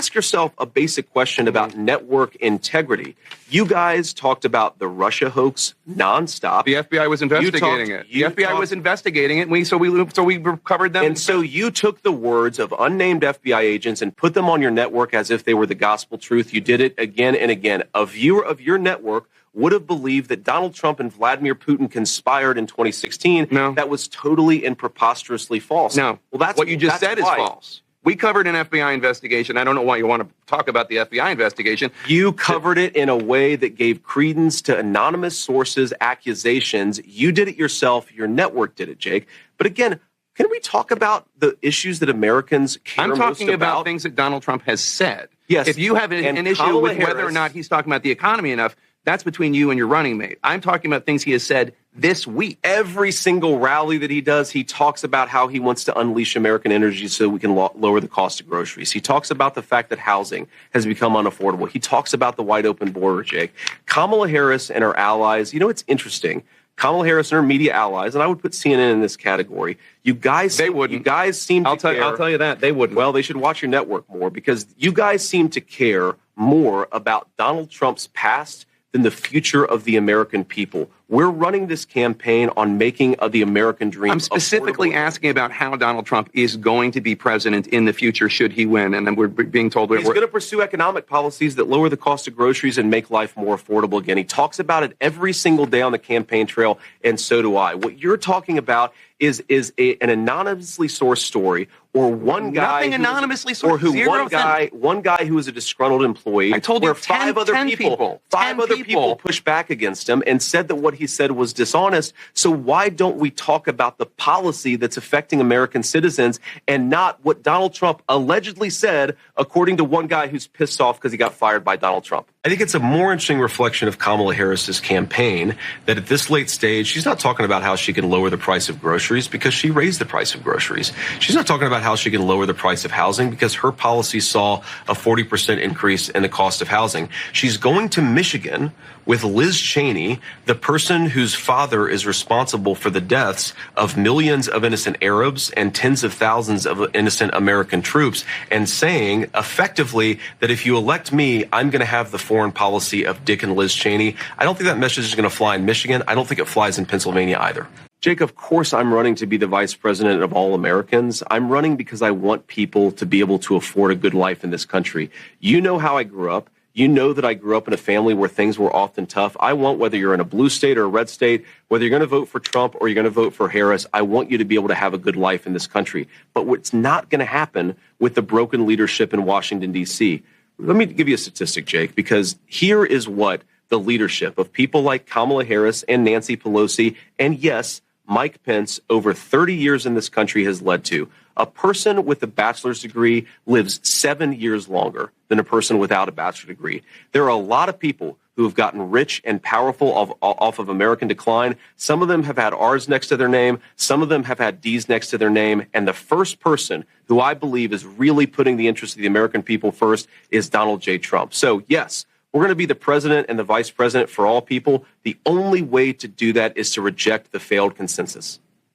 ask yourself a basic question about network integrity. You guys talked about the Russia hoax nonstop. The FBI was investigating it. The FBI was investigating it, and so we recovered them. And so you took the words of unnamed FBI agents and put them on your network as if they were the gospel truth. You did it again and again. A viewer of your network would have believed that Donald Trump and Vladimir Putin conspired in 2016. No. That was totally and preposterously false. No. Well, that's what you just said is false. We covered an FBI investigation. I don't know why you want to talk about the FBI investigation. You covered it in a way that gave credence to anonymous sources' accusations. You did it yourself. Your network did it, Jake. But again, can we talk about the issues that Americans care most about? I'm talking about things that Donald Trump has said. Yes. If you have an issue with whether or not he's talking about the economy enough, that's between you and your running mate. I'm talking about things he has said this week. Every single rally that he does, he talks about how he wants to unleash American energy so we can lower the cost of groceries. He talks about the fact that housing has become unaffordable. He talks about the wide open border, Jake. Kamala Harris and her allies, you know, it's interesting. Kamala Harris and her media allies, and I would put CNN in this category. You guys, they wouldn't. You guys seem to care. I'll tell you that they wouldn't. Well, they should watch your network more because you guys seem to care more about Donald Trump's past than the future of the American people. We're running this campaign on making the American dream. I'm specifically asking about how Donald Trump is going to be president in the future should he win, and then we're being told he's going to pursue economic policies that lower the cost of groceries and make life more affordable again. He talks about it every single day on the campaign trail, and so do I. What you're talking about is an anonymously sourced story, or one guy nothing anonymously sourced, or who one guy who is a disgruntled employee. I told you, five other people pushed back against him and said that what he said was dishonest. So why don't we talk about the policy that's affecting American citizens and not what Donald Trump allegedly said, according to one guy who's pissed off because he got fired by Donald Trump? I think it's a more interesting reflection of Kamala Harris's campaign that at this late stage, she's not talking about how she can lower the price of groceries because she raised the price of groceries. She's not talking about how she can lower the price of housing because her policy saw a 40% increase in the cost of housing. She's going to Michigan with Liz Cheney, the person whose father is responsible for the deaths of millions of innocent Arabs and tens of thousands of innocent American troops, and saying effectively that if you elect me, I'm going to have the foreign policy of Dick and Liz Cheney. I don't think that message is going to fly in Michigan. I don't think it flies in Pennsylvania either. Jake, of course I'm running to be the vice president of all Americans. I'm running because I want people to be able to afford a good life in this country. You know how I grew up. You know that I grew up in a family where things were often tough. I want, whether you're in a blue state or a red state, whether you're going to vote for Trump or you're going to vote for Harris, I want you to be able to have a good life in this country. But what's not going to happen with the broken leadership in Washington, D.C. Let me give you a statistic, Jake, because here is what the leadership of people like Kamala Harris and Nancy Pelosi and, yes, Mike Pence over 30 years in this country has led to. A person with a bachelor's degree lives 7 years longer than a person without a bachelor's degree. There are a lot of people who have gotten rich and powerful off of American decline. Some of them have had R's next to their name. Some of them have had D's next to their name. And the first person who I believe is really putting the interests of the American people first is Donald J. Trump. So, yes, we're going to be the president and the vice president for all people. The only way to do that is to reject the failed consensus.